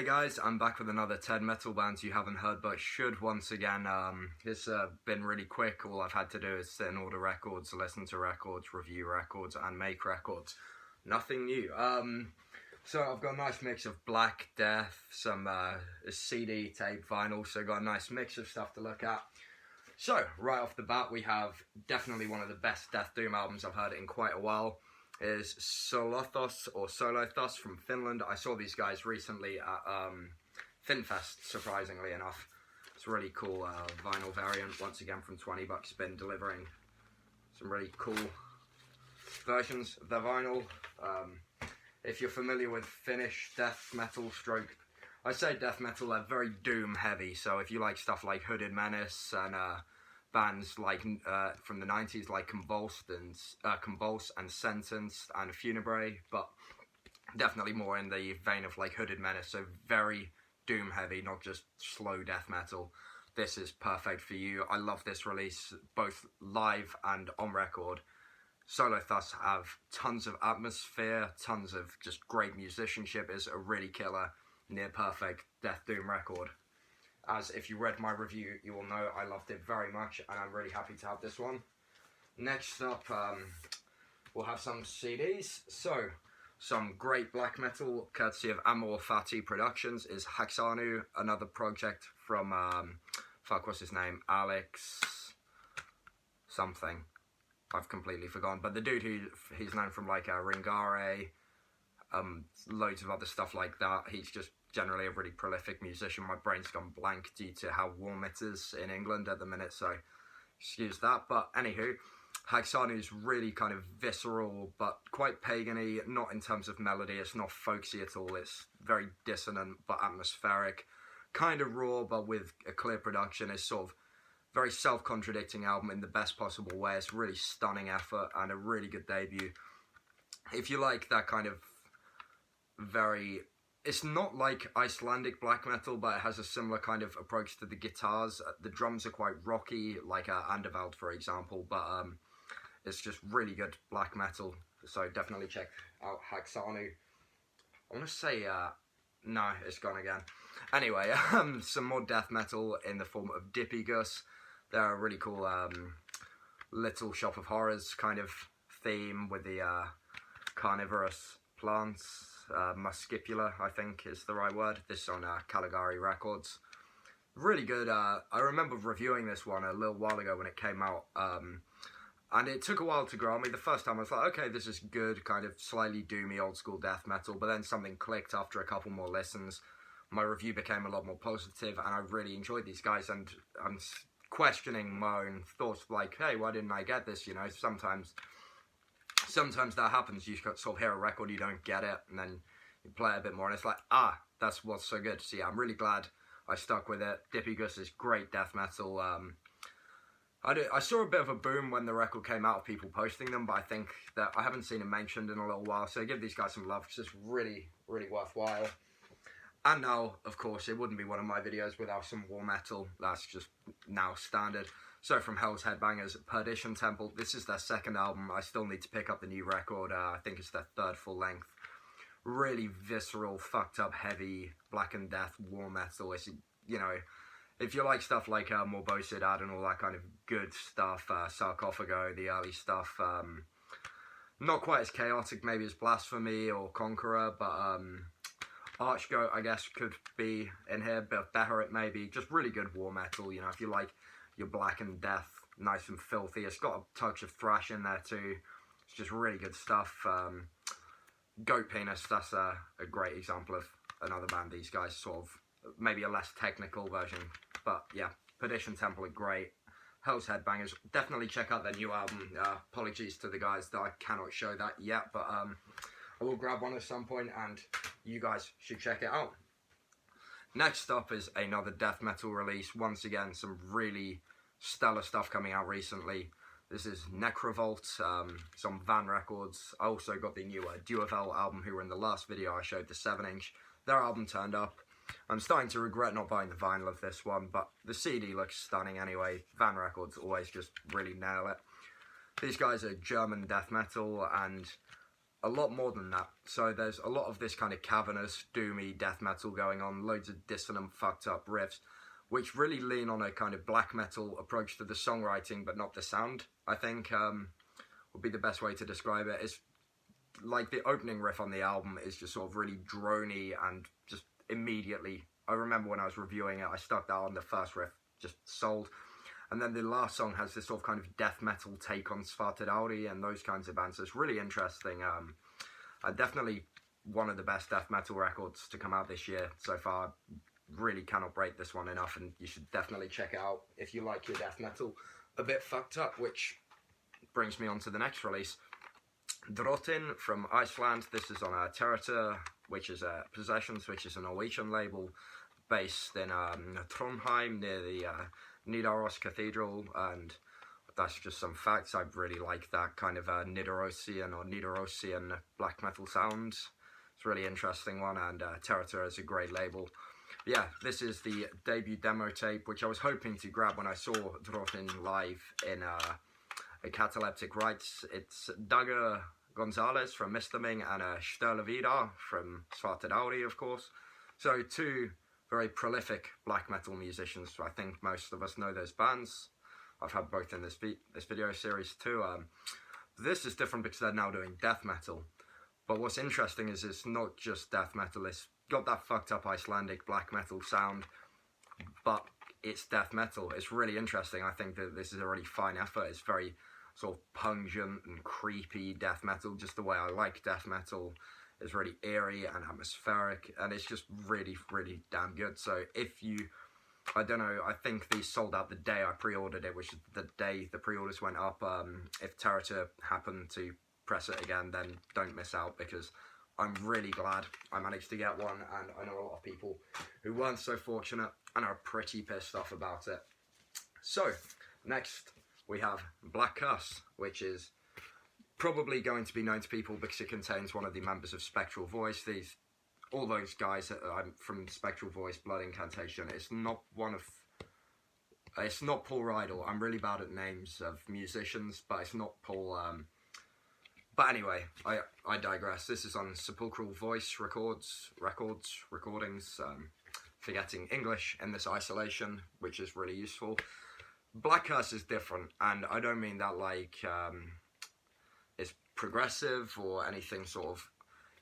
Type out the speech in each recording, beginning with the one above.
Hey guys, I'm back with another 10 metal bands you haven't heard but should once again. It's been really quick. All I've had to do is sit and order records, listen to records, review records and make records. Nothing new. So I've got a nice mix of Black Death, some CD, tape, vinyl, so got a nice mix of stuff to look at. So, right off the bat we have definitely one of the best Death Doom albums I've heard in quite a while. Is Solothus or Solothus from Finland. I saw these guys recently at Finfest, surprisingly enough. It's a really cool vinyl variant, once again from 20 bucks, been delivering some really cool versions of their vinyl. If you're familiar with Finnish death metal stroke, I say death metal, they're very doom heavy, so if you like stuff like Hooded Menace and bands like from the 90s like Convulse and Sentenced and Funebre, but definitely more in the vein of like Hooded Menace, so very doom heavy, not just slow death metal. This is perfect for you. I love this release, both live and on record. Solothus have tons of atmosphere, tons of just great musicianship. Is a really killer, near perfect death doom record. As if you read my review, you will know I loved it very much, and I'm really happy to have this one. Next up, we'll have some CDs. So, some great black metal, courtesy of Amor Fati Productions, is Haxanu, another project from, what's his name? Alex something. I've completely forgotten. But the dude he's known from like Ringare, loads of other stuff like that. He's just generally a really prolific musician. My brain's gone blank due to how warm it is in England at the minute, so excuse that. But anywho, Haxanu's really kind of visceral, but quite pagan-y, not in terms of melody. It's not folksy at all. It's very dissonant, but atmospheric. Kind of raw, but with a clear production. It's sort of very self-contradicting album in the best possible way. It's a really stunning effort and a really good debut. If you like that kind of very... It's not like Icelandic black metal, but it has a similar kind of approach to the guitars. The drums are quite rocky, like Underveld, for example, but it's just really good black metal. So definitely check out Haxanu. I want to say, no, it's gone again. Anyway, some more death metal in the form of Dipygus. They're a really cool Little Shop of Horrors kind of theme with the carnivorous plants. Muscipula, I think is the right word. This is on Caligari Records. Really good. I remember reviewing this one a little while ago when it came out, and it took a while to grow on me. The first time I was like, okay, this is good, kind of slightly doomy old school death metal, but then something clicked after a couple more listens. My review became a lot more positive, and I really enjoyed these guys, and I'm questioning my own thoughts, like, hey, why didn't I get this? You know, sometimes that happens. You sort of hear a record, you don't get it, and then you play it a bit more, and it's like, that's what's so good. So yeah, I'm really glad I stuck with it. Dipygus is great death metal. I saw a bit of a boom when the record came out of people posting them, but I think that I haven't seen it mentioned in a little while, so give these guys some love, because it's really, really worthwhile. And now, of course, it wouldn't be one of my videos without some war metal. That's just now standard. So from Hell's Headbangers, Perdition Temple. This is their second album. I still need to pick up the new record. I think it's their third full length. Really visceral, fucked up, heavy, Black and Death, war metal. It's, you know, if you like stuff like Morbosidad and all that kind of good stuff, Sarcophago, the early stuff, not quite as chaotic maybe as Blasphemy or Conqueror, but Archgoat, I guess, could be in here, bit of Beherit maybe. Just really good war metal, you know, if you like your Black and Death, nice and filthy. It's got a touch of thrash in there too. It's just really good stuff. Goat Penis, that's a great example of another band. These guys sort of, maybe a less technical version. But yeah, Perdition Temple are great. Hell's Headbangers, definitely check out their new album. Apologies to the guys that I cannot show that yet, but I will grab one at some point and you guys should check it out. Next up is another death metal release. Once again, some really stellar stuff coming out recently. This is Nekrovault, it's on Van Records. I also got the new Duovel album, who were in the last video I showed, the 7-inch. Their album turned up. I'm starting to regret not buying the vinyl of this one, but the CD looks stunning anyway. Van Records always just really nail it. These guys are German death metal, and a lot more than that. So there's a lot of this kind of cavernous, doomy death metal going on, loads of dissonant, fucked up riffs, which really lean on a kind of black metal approach to the songwriting, but not the sound, I think would be the best way to describe it. It's like the opening riff on the album is just sort of really drony and just immediately, I remember when I was reviewing it, I stuck that on the first riff, just sold. And then the last song has this sort of kind of death metal take on Svartadauri and those kinds of bands. So it's really interesting. Definitely one of the best death metal records to come out this year so far. Really cannot rate this one enough, and you should definitely check it out if you like your death metal a bit fucked up, which brings me on to the next release. Drottinn from Iceland. This is on Territor, which is Possessions, which is a Norwegian label based in Trondheim near the Nidaros Cathedral, and that's just some facts. I really like that kind of Nidarosian black metal sound. It's a really interesting one, and Territor is a great label. Yeah, this is the debut demo tape, which I was hoping to grab when I saw Drottinn live in a Cataleptic Rites. It's Dagger Gonzalez from Mistaming and Sturla Vidar from Svartadauri, of course. So two very prolific black metal musicians. I think most of us know those bands. I've had both in this video series too. This is different because they're now doing death metal. But what's interesting is it's not just death metal. It's got that fucked up Icelandic black metal sound, but it's death metal. It's really interesting. I think that this is a really fine effort. It's very sort of pungent and creepy death metal, just the way I like death metal. It's really eerie and atmospheric, and it's just really, really damn good. So if you, I don't know, I think these sold out the day I pre-ordered it, which is the day the pre-orders went up. If Territor happened to press it again, then don't miss out, because I'm really glad I managed to get one, and I know a lot of people who weren't so fortunate and are pretty pissed off about it. So, next we have Black Curse, which is probably going to be known to people because it contains one of the members of Spectral Voice. All those guys that I'm from Spectral Voice, Blood Incantation. It's not Paul Rydell. I'm really bad at names of musicians, but it's not Paul. But anyway, I digress. This is on Sepolcro Voice recordings. Forgetting English in this isolation, which is really useful. Black Curse is different, and I don't mean that like it's progressive or anything sort of.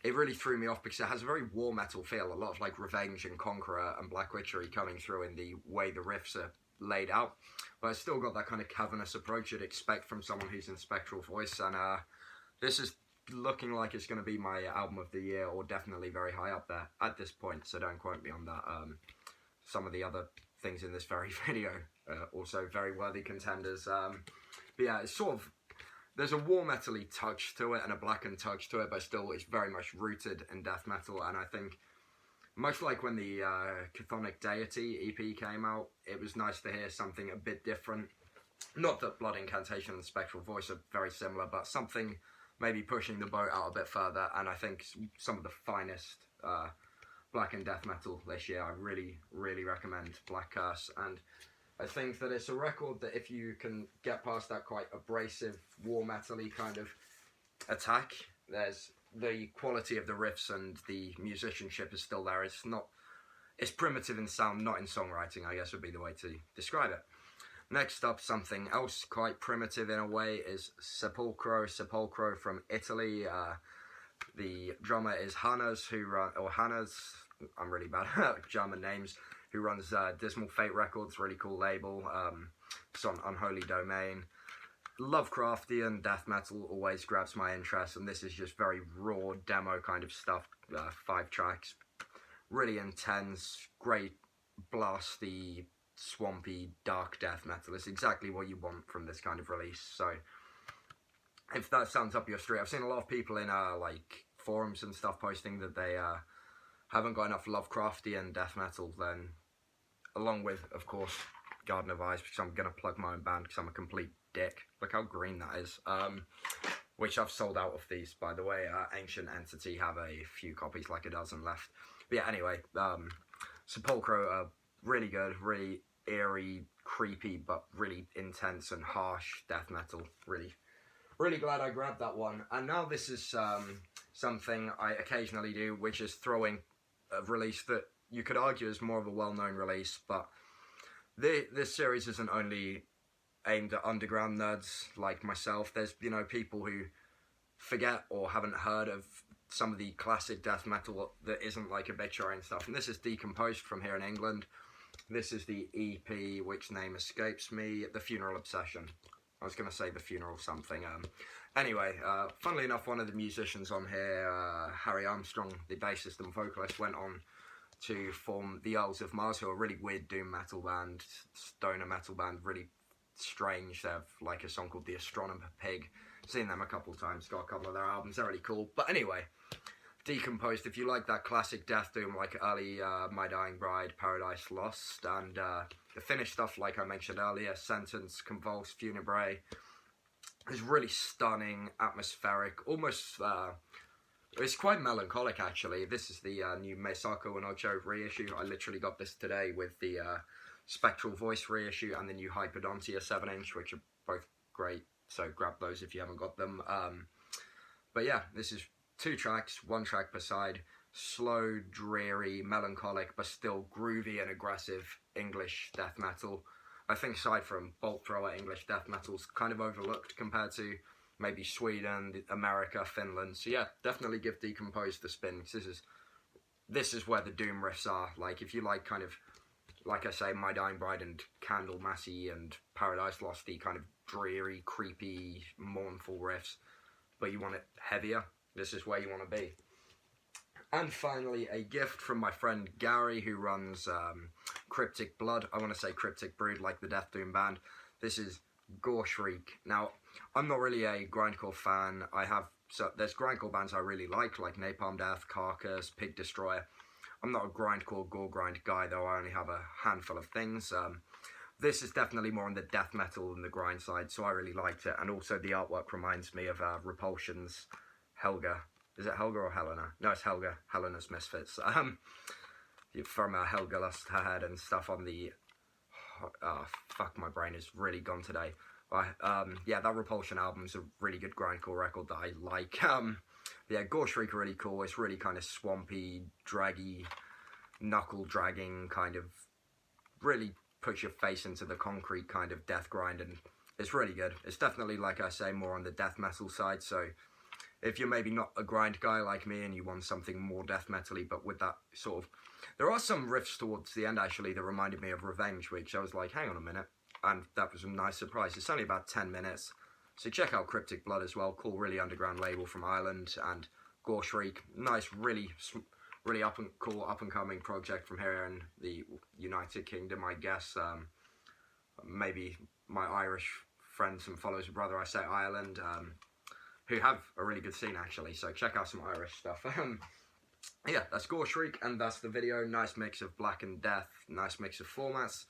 It really threw me off because it has a very war metal feel, a lot of like Revenge and Conqueror and Black Witchery coming through in the way the riffs are laid out, but it's still got that kind of cavernous approach you'd expect from someone who's in Spectral Voice, and this is looking like it's going to be my album of the year, or definitely very high up there at this point, so don't quote me on that. Some of the other things in this very video also very worthy contenders. But yeah, it's sort of, there's a war metal-y touch to it and a blackened touch to it, but still it's very much rooted in death metal. And I think, much like when the Chthonic Deity EP came out, it was nice to hear something a bit different. Not that Blood Incantation and Spectral Voice are very similar, but something maybe pushing the boat out a bit further. And I think some of the finest black and death metal this year, I really, really recommend Black Curse. And I think that it's a record that if you can get past that quite abrasive, war metal-y kind of attack, there's the quality of the riffs and the musicianship is still there. It's primitive in sound, not in songwriting, I guess would be the way to describe it. Next up, something else quite primitive in a way is Sepolcro from Italy. The drummer is Hannes, I'm really bad at German names, who runs Dismal Fate Records, really cool label. It's on Unholy Domain. Lovecraftian death metal always grabs my interest, and this is just very raw demo kind of stuff. 5 tracks, really intense, great, blasty, swampy, dark death metal. It's exactly what you want from this kind of release. So if that sounds up your street, I've seen a lot of people in like forums and stuff posting that they haven't got enough Lovecraftian death metal, then along with, of course, Garden of Eyes, because I'm going to plug my own band because I'm a complete dick. Look how green that is. Which I've sold out of these, by the way. Ancient Entity have a few copies, like a dozen left. But yeah, anyway, Sepolcro are really good, really eerie, creepy, but really intense and harsh death metal. Really, really glad I grabbed that one. And now this is something I occasionally do, which is throwing a release that you could argue is more of a well-known release, but this series isn't only aimed at underground nerds like myself. There's, you know, people who forget or haven't heard of some of the classic death metal that isn't like obituary and stuff, and this is Decomposed from here in England. This is the EP, which name escapes me, The Funeral Obsession. I was going to say The Funeral something. Anyway, funnily enough, one of the musicians on here, Harry Armstrong, the bassist and vocalist, went on to form the Earls of Mars, who are a really weird doom metal band, stoner metal band, really strange. They have like a song called The Astronomer Pig. Seen them a couple times, got a couple of their albums, they're really cool. But anyway, Decomposed, if you like that classic death doom like early My Dying Bride, Paradise Lost, and the Finnish stuff like I mentioned earlier, Sentence, Convulse, Funebrae, is really stunning, atmospheric, almost, it's quite melancholic actually. This is the new Meisako and Ocho reissue. I literally got this today with the Spectral Voice reissue and the new Hyperdontia 7-inch, which are both great, so grab those if you haven't got them. But yeah, this is 2 tracks, 1 track per side, slow, dreary, melancholic, but still groovy and aggressive English death metal. I think aside from bolt thrower, English death metal's kind of overlooked compared to maybe Sweden, America, Finland. So yeah, definitely give Decomposed a spin, because this is where the doom riffs are. Like, if you like kind of, like I say, My Dying Bride and Candlemassy and Paradise Lost, the kind of dreary, creepy, mournful riffs, but you want it heavier, this is where you want to be. And finally, a gift from my friend Gary, who runs Cryptic Blood. I want to say Cryptic Brood, like the Death Doom band. This is Goreshriek. Now, I'm not really a grindcore fan. There's grindcore bands I really like Napalm Death, Carcass, Pig Destroyer. I'm not a grindcore, gore grind guy, though. I only have a handful of things. This is definitely more on the death metal than the grind side, so I really liked it. And also the artwork reminds me of Repulsion's Helga. Is it Helga or Helena? No, it's Helga. Helena's Misfits. From Helga Lost Her Head and stuff on the... fuck, my brain is really gone today. Yeah, that Repulsion album's a really good grindcore record that I like. Yeah, Goreshriek are really cool. It's really kind of swampy, draggy, knuckle-dragging, kind of really puts your face into the concrete kind of death grind, and it's really good. It's definitely, like I say, more on the death metal side, so if you're maybe not a grind guy like me and you want something more death metal-y, but with that sort of... There are some riffs towards the end, actually, that reminded me of Revenge, which I was like, hang on a minute, and that was a nice surprise. It's only about 10 minutes, so check out Cryptic Blood as well. Cool, really underground label from Ireland, and Goreshriek, nice, really cool up-and-coming project from here in the United Kingdom, I guess. Maybe my Irish friends and followers of Brother I Say Ireland, who have a really good scene actually, so check out some Irish stuff. Yeah, that's Goreshriek, and that's the video. Nice mix of black and death, nice mix of formats.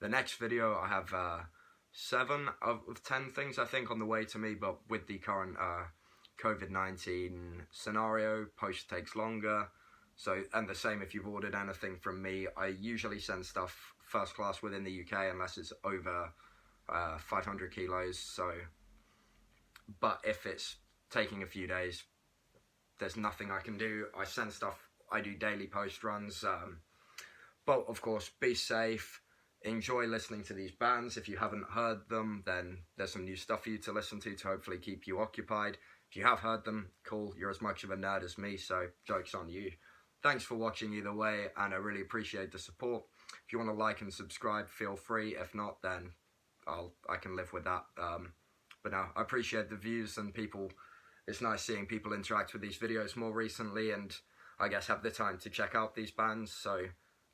The next video I have 7 of 10 things I think on the way to me, but with the current COVID-19 scenario, post takes longer. So, and the same if you've ordered anything from me, I usually send stuff first class within the UK unless it's over 500 kilos, so... But if it's taking a few days, there's nothing I can do. I send stuff, I do daily post runs. But of course, be safe. Enjoy listening to these bands. If you haven't heard them, then there's some new stuff for you to listen to hopefully keep you occupied. If you have heard them, cool, you're as much of a nerd as me, so joke's on you. Thanks for watching either way, and I really appreciate the support. If you want to like and subscribe, feel free. If not, then I can live with that. But no, I appreciate the views and people. It's nice seeing people interact with these videos more recently, and I guess have the time to check out these bands. So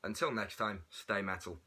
until next time, stay metal.